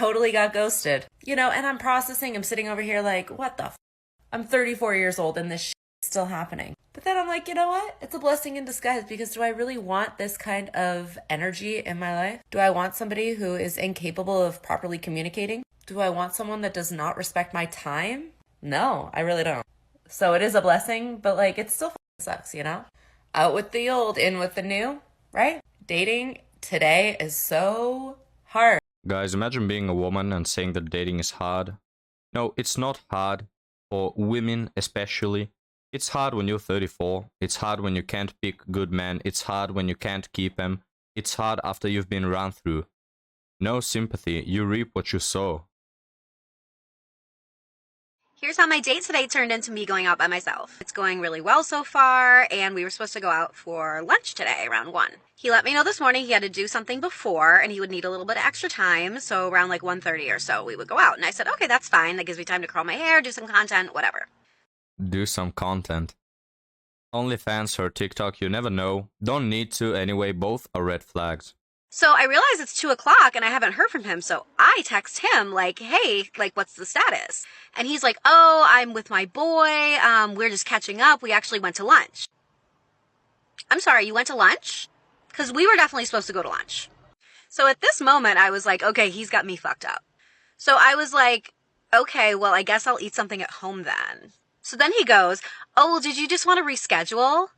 totally got ghosted. You know, and I'm processing, I'm sitting over here like, what the I'm 34 years old and this shit is still happening. But then I'm like, you know what? It's a blessing in disguise, because do I really want this kind of energy in my life? Do I want somebody who is incapable of properly communicating? Do I want someone that does not respect my time? No, I really don't. So it is a blessing, but like it still sucks, you know? Out with the old, in with the new, right? Dating today is so hard. Guys, imagine being a woman and saying that dating is hard. No, it's not hard. For women especially. It's hard when you're 34. It's hard when you can't pick good men. It's hard when you can't keep them. It's hard after you've been run through. No sympathy. You reap what you sow. Here's how my date today turned into me going out by myself. It's going really well so far, and we were supposed to go out for lunch today around 1. He let me know this morning he had to do something before, and he would need a little bit of extra time, so around like 1:30 or so we would go out. And I said, okay, that's fine. That gives me time to curl my hair, do some content, whatever. Do some content. OnlyFans or TikTok, you never know. Don't need to anyway, both are red flags. So I realize it's 2 o'clock and I haven't heard from him. So I text him like, hey, like, what's the status? And he's like, oh, I'm with my boy. We're just catching up. We actually went to lunch. I'm sorry, you went to lunch? Because we were definitely supposed to go to lunch. So at this moment, I was like, okay, he's got me fucked up. So I was like, okay, well, I guess I'll eat something at home then. So then he goes, oh, well, did you just want to reschedule?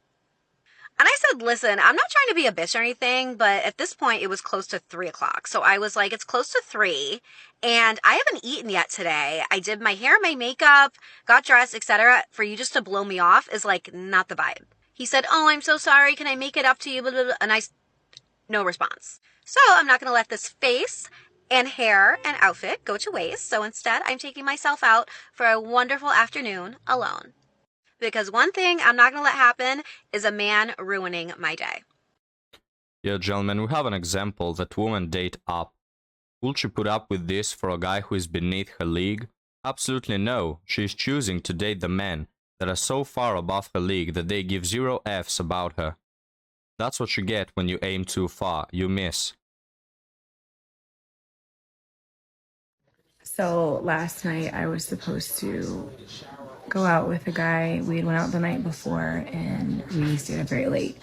And I said, listen, I'm not trying to be a bitch or anything, but at this point it was close to 3 o'clock. So I was like, it's close to 3 and I haven't eaten yet today. I did my hair, my makeup, got dressed, etc. For you just to blow me off is like not the vibe. He said, oh, I'm so sorry. Can I make it up to you? Blah, blah, blah. And no response. So I'm not going to let this face and hair and outfit go to waste. So instead, I'm taking myself out for a wonderful afternoon alone. Because one thing I'm not going to let happen is a man ruining my day. Yeah, gentlemen, we have an example that women date up. Will she put up with this for a guy who is beneath her league? Absolutely no. She is choosing to date the men that are so far above her league that they give 0 Fs about her. That's what you get when you aim too far. You miss. So last night I was supposed to go out with a guy. We had went out the night before and we stayed up very late.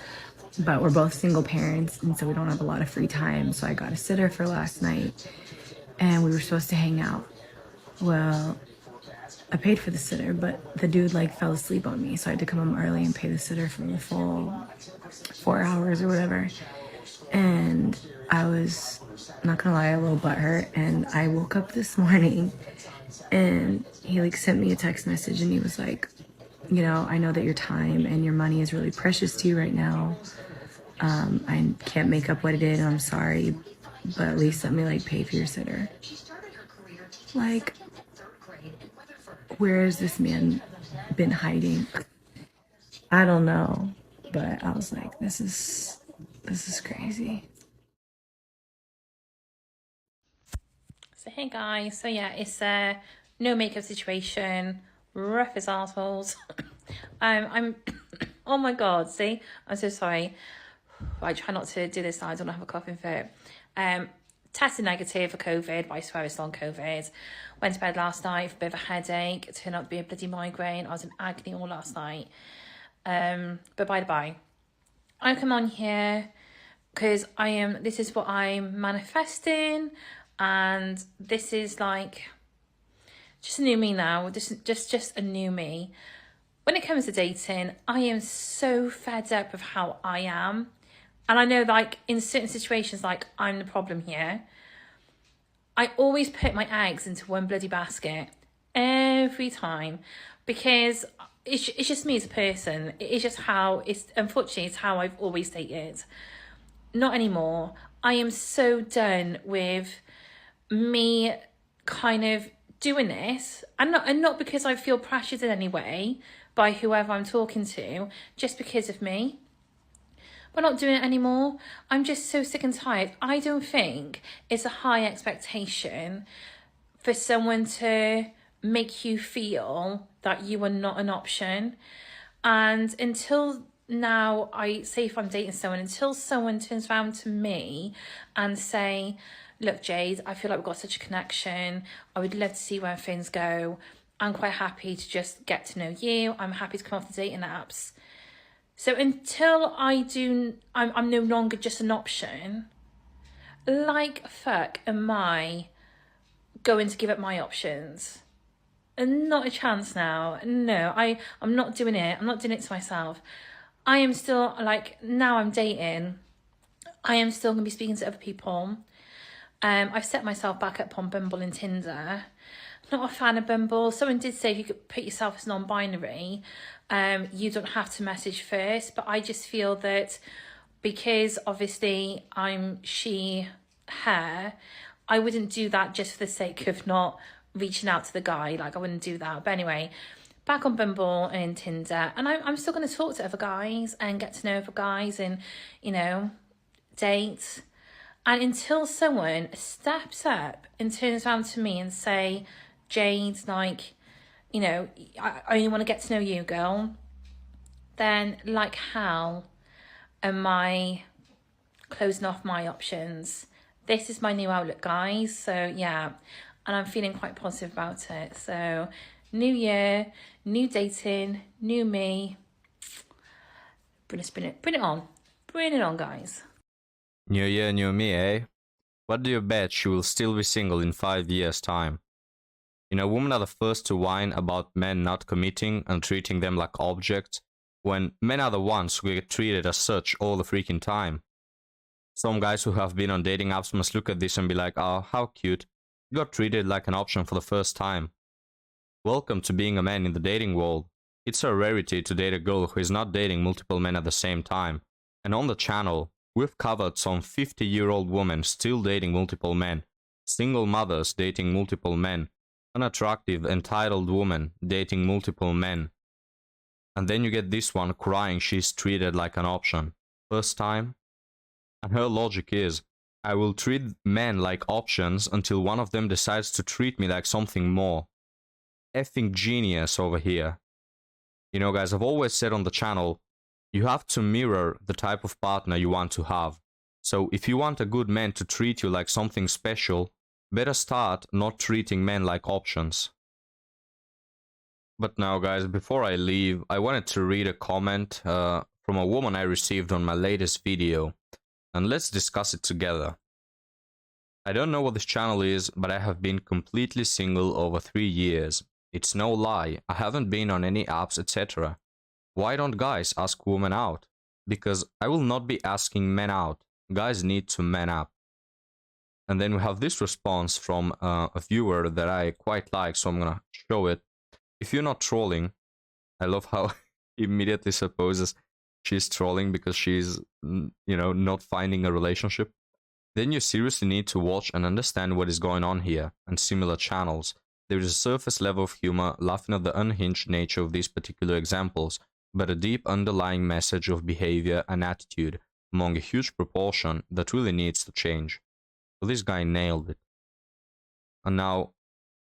But we're both single parents and so we don't have a lot of free time. So I got a sitter for last night and we were supposed to hang out. Well, I paid for the sitter, but the dude like fell asleep on me. So I had to come home early and pay the sitter for the full 4 hours or whatever. And I was, not gonna lie, a little butthurt. And I woke up this morning and he like sent me a text message and he was like, you know, I know that your time and your money is really precious to you right now. I can't make up what it is and I'm sorry, but at least let me like pay for your sitter. Like, where has this man been hiding? I don't know, but I was like, this is crazy. So hey guys, so yeah, it's a no makeup situation, rough as assholes. I'm oh my god, see, I'm so sorry. I try not to do this now, I don't have a coughing fit. Tested negative for COVID, but I swear it's long COVID. Went to bed last night with a bit of a headache. It turned out to be a bloody migraine. I was in agony all last night. But by the by, I come on here because this is what I'm manifesting, and this is like just a new me now. Just a new me. When it comes to dating, I am so fed up of how I am. And I know, like, in certain situations, like, I'm the problem here. I always put my eggs into one bloody basket every time because it's just me as a person. It's just how, unfortunately, it's how I've always dated. Not anymore. I am so done with me kind of doing this. And not because I feel pressured in any way by whoever I'm talking to, just because of me. We're not doing it anymore. I'm just so sick and tired. I don't think it's a high expectation for someone to make you feel that you are not an option. And until now, I say if I'm dating someone, until someone turns around to me and say, look, Jade, I feel like we've got such a connection. I would love to see where things go. I'm quite happy to just get to know you. I'm happy to come off the dating apps. So until I'm no longer just an option, like fuck am I going to give up my options? And not a chance now. No, I'm not doing it. I'm not doing it to myself. I am still, like, now I'm dating, I am still going to be speaking to other people. I've set myself back up on Bumble and Tinder. Not a fan of Bumble. Someone did say if you could put yourself as non-binary, you don't have to message first. But I just feel that because obviously I'm she, her, I wouldn't do that just for the sake of not reaching out to the guy. Like, I wouldn't do that. But anyway, back on Bumble and Tinder. And I'm still going to talk to other guys and get to know other guys and, you know, date. And until someone steps up and turns around to me and say, Jade, like, you know, I only want to get to know you, girl, then like how am I closing off my options? This is my new outlook, guys. So yeah, and I'm feeling quite positive about it. So new year, new dating, new me. Bring it on. Bring it on, guys. New year, new me, eh? What do you bet she will still be single in 5 years' time? You know, women are the first to whine about men not committing and treating them like objects, when men are the ones who get treated as such all the freaking time. Some guys who have been on dating apps must look at this and be like, oh, how cute. You got treated like an option for the first time. Welcome to being a man in the dating world. It's a rarity to date a girl who is not dating multiple men at the same time. And on the channel, we've covered some 50-year-old women still dating multiple men, single mothers dating multiple men, unattractive, entitled woman dating multiple men. And then you get this one crying she's treated like an option. First time? And her logic is, I will treat men like options until one of them decides to treat me like something more. Effing genius over here. You know, guys, I've always said on the channel, you have to mirror the type of partner you want to have. So if you want a good man to treat you like something special, better start not treating men like options. But now, guys, before I leave, I wanted to read a comment from a woman I received on my latest video. And let's discuss it together. I don't know what this channel is, but I have been completely single over 3 years. It's no lie, I haven't been on any apps, etc. Why don't guys ask women out? Because I will not be asking men out. Guys need to man up. And then we have this response from a viewer that I quite like, so I'm gonna show it. If you're not trolling, I love how he immediately supposes she's trolling because she's, you know, not finding a relationship. Then you seriously need to watch and understand what is going on here and similar channels. There is a surface level of humor laughing at the unhinged nature of these particular examples, but a deep underlying message of behavior and attitude among a huge proportion that really needs to change. So this guy nailed it. And now,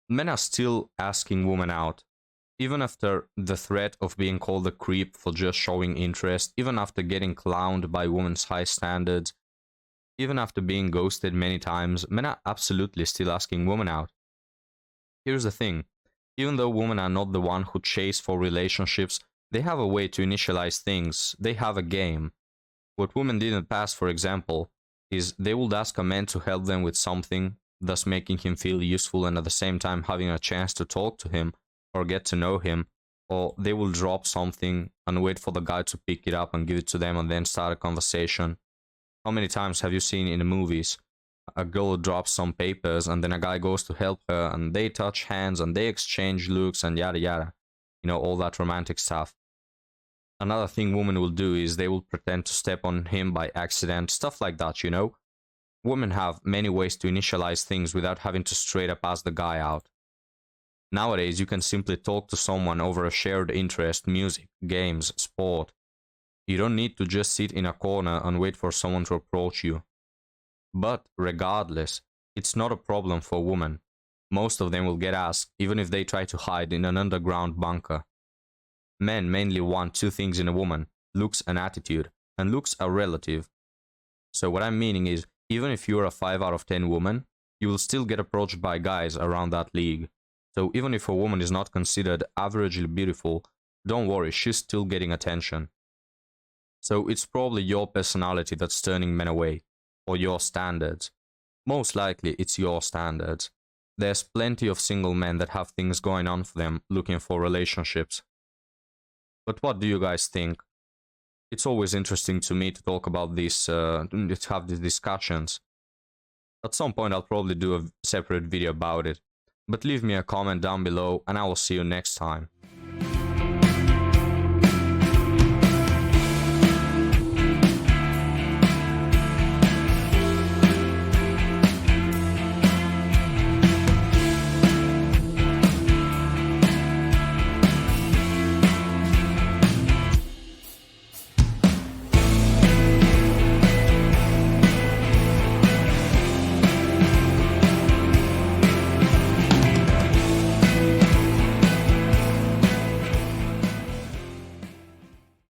men are still asking women out, even after the threat of being called a creep for just showing interest, even after getting clowned by women's high standards, even after being ghosted many times, men are absolutely still asking women out. Here's the thing, even though women are not the one who chase for relationships, they have a way to initialize things, they have a game. What women did in the past, for example, is they would ask a man to help them with something, thus making him feel useful and at the same time having a chance to talk to him or get to know him, or they will drop something and wait for the guy to pick it up and give it to them and then start a conversation. How many times have you seen in the movies a girl drops some papers and then a guy goes to help her and they touch hands and they exchange looks and yada yada, you know, all that romantic stuff. Another thing women will do is they will pretend to step on him by accident, stuff like that, you know. Women have many ways to initialize things without having to straight up ask the guy out. Nowadays, you can simply talk to someone over a shared interest, music, games, sport. You don't need to just sit in a corner and wait for someone to approach you. But regardless, it's not a problem for women. Most of them will get asked, even if they try to hide in an underground bunker. Men mainly want two things in a woman, looks and attitude, and looks are relative. So what I'm meaning is, Even if you're a 5 out of 10 woman, you will still get approached by guys around that league. So even if a woman is not considered averagely beautiful, don't worry, she's still getting attention. So it's probably your personality that's turning men away, or your standards. Most likely it's your standards. There's plenty of single men that have things going on for them looking for relationships. But what do you guys think? It's always interesting to me to talk about this, to have these discussions. At some point I'll probably do a separate video about it. But leave me a comment down below and I will see you next time.